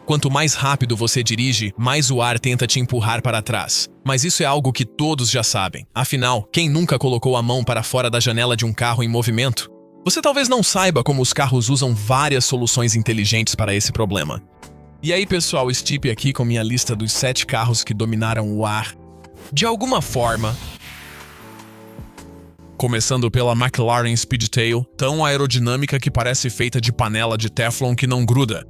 Quanto mais rápido você dirige, mais o ar tenta te empurrar para trás. Mas isso é algo que todos já sabem. Afinal, quem nunca colocou a mão para fora da janela de um carro em movimento? Você talvez não saiba como os carros usam várias soluções inteligentes para esse problema. E aí, pessoal, Stipe aqui com minha lista dos 7 carros que dominaram o ar. De alguma forma... Começando pela McLaren Speedtail, tão aerodinâmica que parece feita de panela de Teflon que não gruda.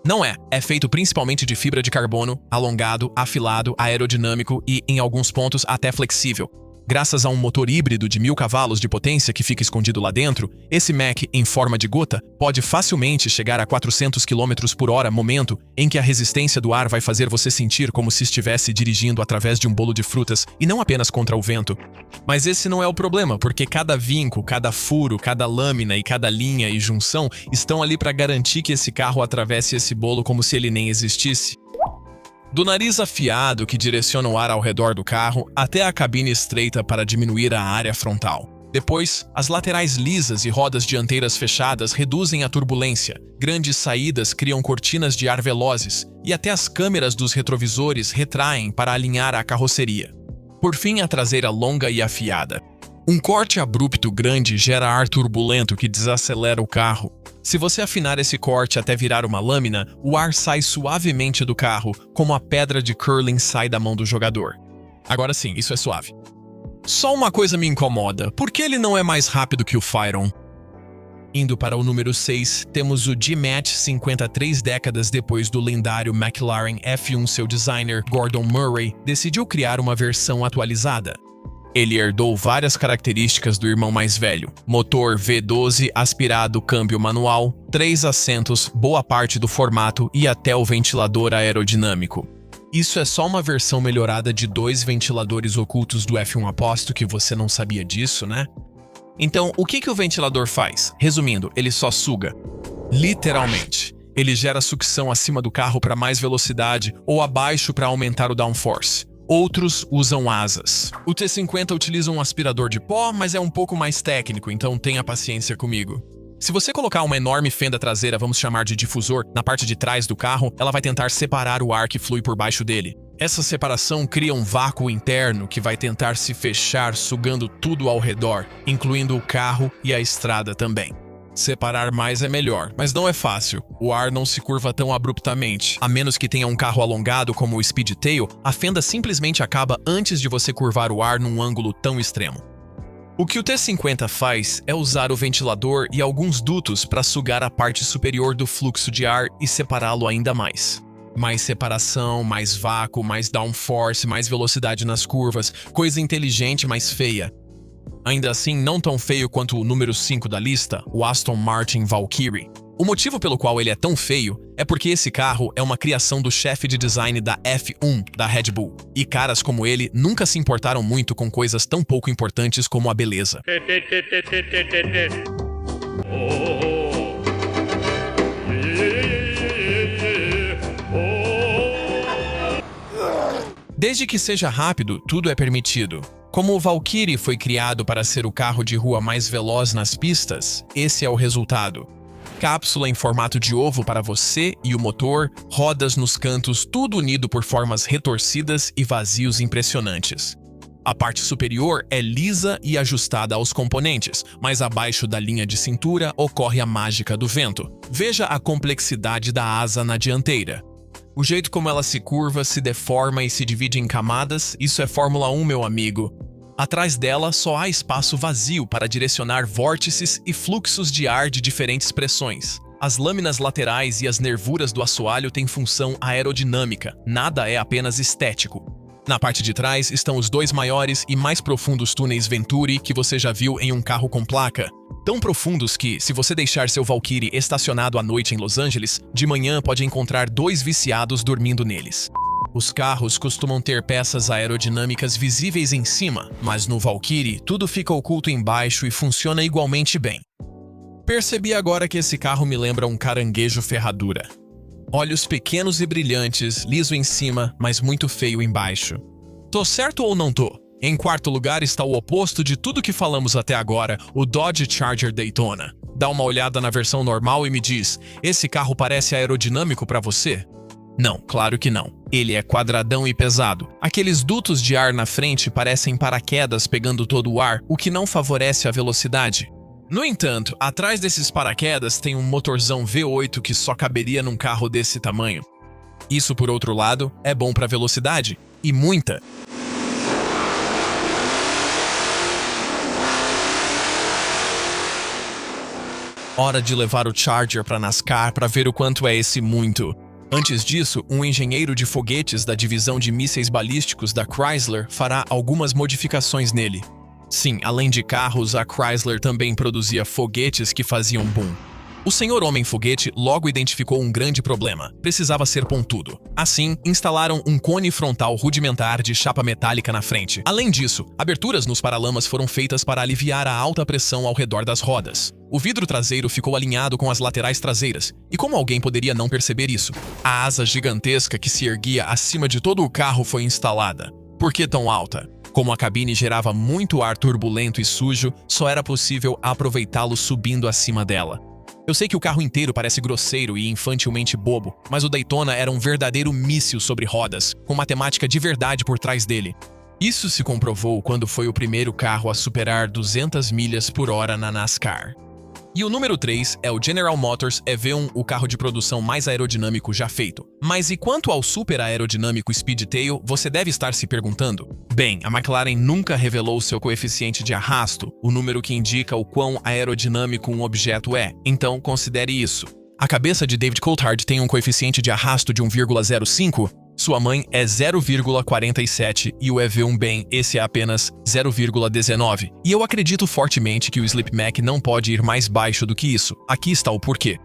Não é feito principalmente de fibra de carbono, alongado, afilado, aerodinâmico e, em alguns pontos, até flexível. Graças a um motor híbrido de 1000 cavalos de potência que fica escondido lá dentro, esse Mac, em forma de gota, pode facilmente chegar a 400 km/h, momento em que a resistência do ar vai fazer você sentir como se estivesse dirigindo através de um bolo de frutas e não apenas contra o vento. Mas esse não é o problema, porque cada vinco, cada furo, cada lâmina e cada linha e junção estão ali para garantir que esse carro atravesse esse bolo como se ele nem existisse. Do nariz afiado que direciona o ar ao redor do carro até a cabine estreita para diminuir a área frontal. Depois, as laterais lisas e rodas dianteiras fechadas reduzem a turbulência, grandes saídas criam cortinas de ar velozes e até as câmeras dos retrovisores retraem para alinhar a carroceria. Por fim, a traseira longa e afiada. Um corte abrupto grande gera ar turbulento que desacelera o carro. Se você afinar esse corte até virar uma lâmina, o ar sai suavemente do carro, como a pedra de curling sai da mão do jogador. Agora sim, isso é suave. Só uma coisa me incomoda, por que ele não é mais rápido que o Phaeton? Indo para o número 6, temos o G-Match 53 décadas depois do lendário McLaren F1, seu designer, Gordon Murray, decidiu criar uma versão atualizada. Ele herdou várias características do irmão mais velho. Motor V12, aspirado, câmbio manual, 3 assentos, boa parte do formato e até o ventilador aerodinâmico. Isso é só uma versão melhorada de 2 ventiladores ocultos do F1, aposto que você não sabia disso, né? Então, o que o ventilador faz? Resumindo, ele só suga. Literalmente. Ele gera sucção acima do carro para mais velocidade ou abaixo para aumentar o downforce. Outros usam asas. O T50 utiliza um aspirador de pó, mas é um pouco mais técnico, então tenha paciência comigo. Se você colocar uma enorme fenda traseira, vamos chamar de difusor, na parte de trás do carro, ela vai tentar separar o ar que flui por baixo dele. Essa separação cria um vácuo interno que vai tentar se fechar, sugando tudo ao redor, incluindo o carro e a estrada também. Separar mais é melhor, mas não é fácil. O ar não se curva tão abruptamente. A menos que tenha um carro alongado como o Speedtail, a fenda simplesmente acaba antes de você curvar o ar num ângulo tão extremo. O que o T50 faz é usar o ventilador e alguns dutos para sugar a parte superior do fluxo de ar e separá-lo ainda mais. Mais separação, mais vácuo, mais downforce, mais velocidade nas curvas, coisa inteligente, mas feia. Ainda assim, não tão feio quanto o número 5 da lista, o Aston Martin Valkyrie. O motivo pelo qual ele é tão feio é porque esse carro é uma criação do chefe de design da F1, da Red Bull. E caras como ele nunca se importaram muito com coisas tão pouco importantes como a beleza. Desde que seja rápido, tudo é permitido. Como o Valkyrie foi criado para ser o carro de rua mais veloz nas pistas, esse é o resultado. Cápsula em formato de ovo para você e o motor, rodas nos cantos, tudo unido por formas retorcidas e vazios impressionantes. A parte superior é lisa e ajustada aos componentes, mas abaixo da linha de cintura ocorre a mágica do vento. Veja a complexidade da asa na dianteira. O jeito como ela se curva, se deforma e se divide em camadas, isso é Fórmula 1, meu amigo. Atrás dela só há espaço vazio para direcionar vórtices e fluxos de ar de diferentes pressões. As lâminas laterais e as nervuras do assoalho têm função aerodinâmica, nada é apenas estético. Na parte de trás estão os 2 maiores e mais profundos túneis Venturi que você já viu em um carro com placa. Tão profundos que, se você deixar seu Valkyrie estacionado à noite em Los Angeles, de manhã pode encontrar 2 viciados dormindo neles. Os carros costumam ter peças aerodinâmicas visíveis em cima, mas no Valkyrie tudo fica oculto embaixo e funciona igualmente bem. Percebi agora que esse carro me lembra um caranguejo ferradura. Olhos pequenos e brilhantes, liso em cima, mas muito feio embaixo. Tô certo ou não tô? Em quarto lugar está o oposto de tudo que falamos até agora, o Dodge Charger Daytona. Dá uma olhada na versão normal e me diz, esse carro parece aerodinâmico para você? Não, claro que não. Ele é quadradão e pesado. Aqueles dutos de ar na frente parecem paraquedas pegando todo o ar, o que não favorece a velocidade. No entanto, atrás desses paraquedas tem um motorzão V8 que só caberia num carro desse tamanho. Isso, por outro lado, é bom para velocidade, e muita. Hora de levar o Charger para NASCAR para ver o quanto é esse muito. Antes disso, um engenheiro de foguetes da divisão de mísseis balísticos da Chrysler fará algumas modificações nele. Sim, além de carros, a Chrysler também produzia foguetes que faziam boom. O senhor Homem-Foguete logo identificou um grande problema. Precisava ser pontudo. Assim, instalaram um cone frontal rudimentar de chapa metálica na frente. Além disso, aberturas nos paralamas foram feitas para aliviar a alta pressão ao redor das rodas. O vidro traseiro ficou alinhado com as laterais traseiras. E como alguém poderia não perceber isso? A asa gigantesca que se erguia acima de todo o carro foi instalada. Por que tão alta? Como a cabine gerava muito ar turbulento e sujo, só era possível aproveitá-lo subindo acima dela. Eu sei que o carro inteiro parece grosseiro e infantilmente bobo, mas o Daytona era um verdadeiro míssil sobre rodas, com matemática de verdade por trás dele. Isso se comprovou quando foi o primeiro carro a superar 200 milhas por hora na NASCAR. E o número 3 é o General Motors EV1, o carro de produção mais aerodinâmico já feito. Mas e quanto ao super aerodinâmico Speedtail, você deve estar se perguntando? Bem, a McLaren nunca revelou seu coeficiente de arrasto, o número que indica o quão aerodinâmico um objeto é, então considere isso. A cabeça de David Coulthard tem um coeficiente de arrasto de 1,05, sua mãe é 0,47 e o EV1 bem, esse é apenas 0,19. E eu acredito fortemente que o Sleep Mac não pode ir mais baixo do que isso. Aqui está o porquê.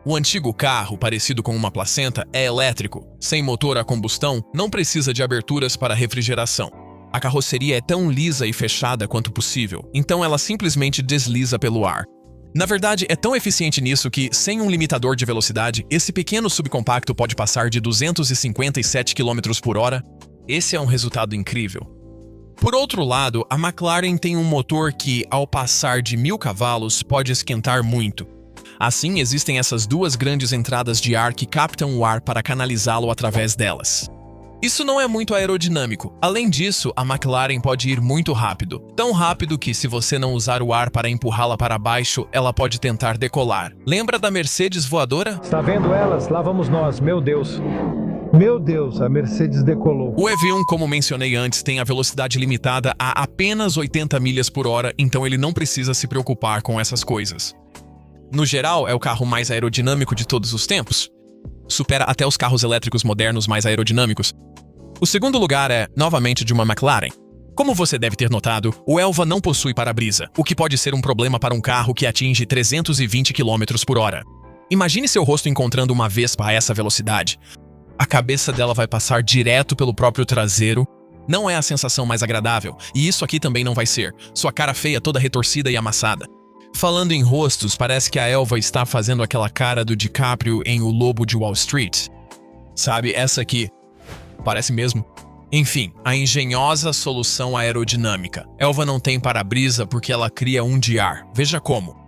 O antigo carro, parecido com uma placenta, é elétrico. Sem motor a combustão, não precisa de aberturas para refrigeração. A carroceria é tão lisa e fechada quanto possível, então ela simplesmente desliza pelo ar. Na verdade, é tão eficiente nisso que, sem um limitador de velocidade, esse pequeno subcompacto pode passar de 257 km por hora. Esse é um resultado incrível. Por outro lado, a McLaren tem um motor que, ao passar de 1000 cavalos, pode esquentar muito. Assim, existem essas duas grandes entradas de ar que captam o ar para canalizá-lo através delas. Isso não é muito aerodinâmico. Além disso, a McLaren pode ir muito rápido. Tão rápido que, se você não usar o ar para empurrá-la para baixo, ela pode tentar decolar. Lembra da Mercedes voadora? Está vendo elas? Lá vamos nós, meu Deus. Meu Deus, a Mercedes decolou. O EV1, como mencionei antes, tem a velocidade limitada a apenas 80 milhas por hora, então ele não precisa se preocupar com essas coisas. No geral, é o carro mais aerodinâmico de todos os tempos. Supera até os carros elétricos modernos mais aerodinâmicos. O segundo lugar é, novamente, de uma McLaren. Como você deve ter notado, o Elva não possui para-brisa, o que pode ser um problema para um carro que atinge 320 km por hora. Imagine seu rosto encontrando uma Vespa a essa velocidade. A cabeça dela vai passar direto pelo próprio traseiro. Não é a sensação mais agradável, e isso aqui também não vai ser. Sua cara feia toda retorcida e amassada. Falando em rostos, parece que a Elva está fazendo aquela cara do DiCaprio em O Lobo de Wall Street. Sabe, essa aqui. Parece mesmo. Enfim, a engenhosa solução aerodinâmica. Elva não tem para-brisa porque ela cria um de ar. Veja como.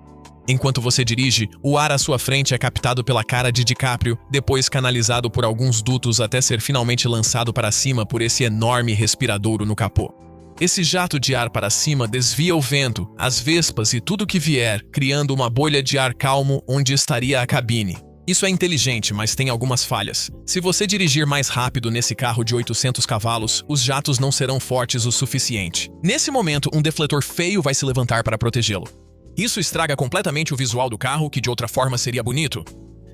Enquanto você dirige, o ar à sua frente é captado pela cara de DiCaprio, depois canalizado por alguns dutos até ser finalmente lançado para cima por esse enorme respiradouro no capô. Esse jato de ar para cima desvia o vento, as vespas e tudo que vier, criando uma bolha de ar calmo onde estaria a cabine. Isso é inteligente, mas tem algumas falhas. Se você dirigir mais rápido nesse carro de 800 cavalos, os jatos não serão fortes o suficiente. Nesse momento, um defletor feio vai se levantar para protegê-lo. Isso estraga completamente o visual do carro, que de outra forma seria bonito.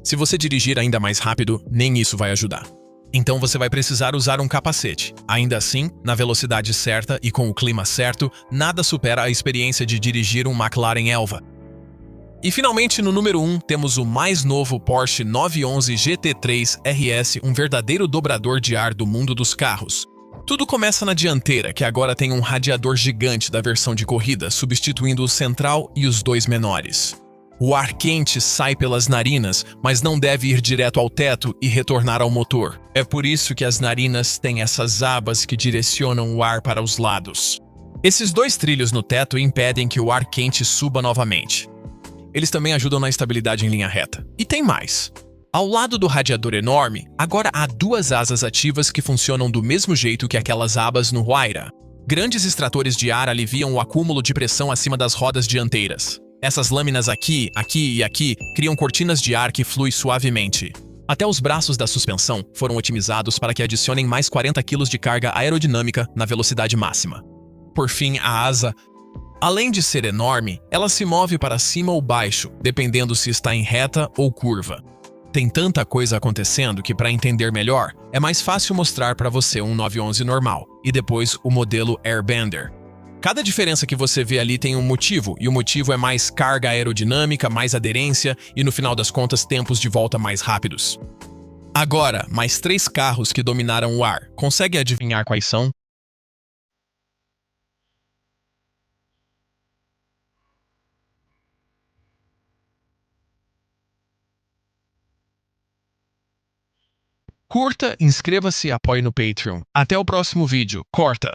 Se você dirigir ainda mais rápido, nem isso vai ajudar. Então você vai precisar usar um capacete. Ainda assim, na velocidade certa e com o clima certo, nada supera a experiência de dirigir um McLaren Elva. E finalmente, no número 1, temos o mais novo Porsche 911 GT3 RS, um verdadeiro dobrador de ar do mundo dos carros. Tudo começa na dianteira, que agora tem um radiador gigante da versão de corrida, substituindo o central e os dois menores. O ar quente sai pelas narinas, mas não deve ir direto ao teto e retornar ao motor. É por isso que as narinas têm essas abas que direcionam o ar para os lados. Esses dois trilhos no teto impedem que o ar quente suba novamente. Eles também ajudam na estabilidade em linha reta. E tem mais. Ao lado do radiador enorme, agora há duas asas ativas que funcionam do mesmo jeito que aquelas abas no Huayra. Grandes extratores de ar aliviam o acúmulo de pressão acima das rodas dianteiras. Essas lâminas aqui, aqui e aqui criam cortinas de ar que flui suavemente. Até os braços da suspensão foram otimizados para que adicionem mais 40 kg de carga aerodinâmica na velocidade máxima. Por fim, a asa, além de ser enorme, ela se move para cima ou baixo, dependendo se está em reta ou curva. Tem tanta coisa acontecendo que, para entender melhor, é mais fácil mostrar para você um 911 normal e depois o modelo Airbender. Cada diferença que você vê ali tem um motivo, e o motivo é mais carga aerodinâmica, mais aderência e, no final das contas, tempos de volta mais rápidos. Agora, mais 3 carros que dominaram o ar. Consegue adivinhar quais são? Curta, inscreva-se e apoie no Patreon. Até o próximo vídeo. Corta!